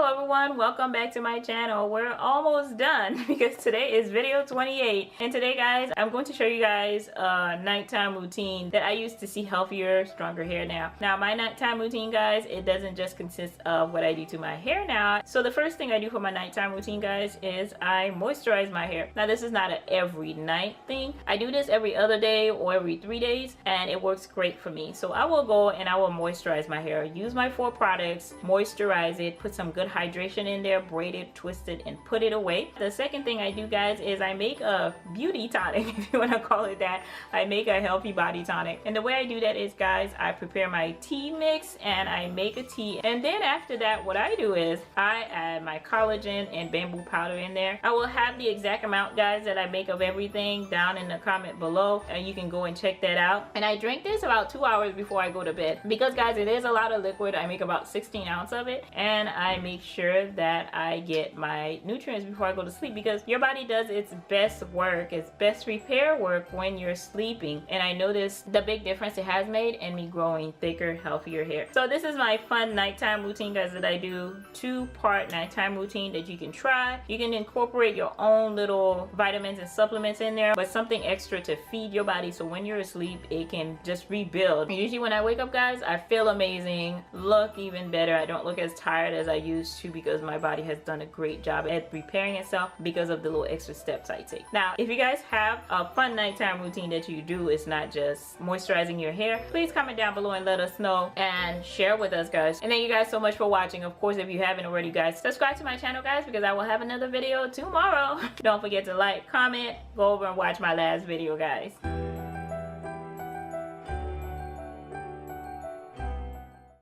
Hello everyone, welcome back to my channel. We're almost done because today is video 28, and today guys I'm going to show you guys a nighttime routine that I use to see healthier, stronger hair now. Now my nighttime routine guys, it doesn't just consist of what I do to my hair now. So the first thing I do for my nighttime routine guys is I moisturize my hair. Now this is not an every night thing. I do this every other day or every 3 days and it works great for me. So I will go and I will moisturize my hair, use my 4 products, moisturize it, put some good hydration in there, braid it, twist it, and put it away. The second thing I do guys is I make a beauty tonic, if you want to call it that. I make a healthy body tonic, and the way I do that is guys, I prepare my tea mix and I make a tea, and then after that what I do is I add my collagen and bamboo powder in there. I will have the exact amount guys that I make of everything down in the comment below, and you can go and check that out. And I drink this about 2 hours before I go to bed because guys it is a lot of liquid. I make about 16 ounces of it, and I make sure that I get my nutrients before I go to sleep, because your body does its best work, its best repair work when you're sleeping. And I noticed the big difference it has made in me growing thicker, healthier hair. So this is my fun nighttime routine guys that I do, 2-part nighttime routine that you can try. You can incorporate your own little vitamins and supplements in there, but something extra to feed your body so when you're asleep it can just rebuild. Usually when I wake up guys, I feel amazing, look even better. I don't look as tired as I used to because my body has done a great job at repairing itself because of the little extra steps I take. Now if you guys have a fun nighttime routine that you do, it's not just moisturizing your hair, please comment down below and let us know and share with us guys. And thank you guys so much for watching. Of course, if you haven't already guys, subscribe to my channel guys, because I will have another video tomorrow. Don't forget to like, comment, go over and watch my last video guys.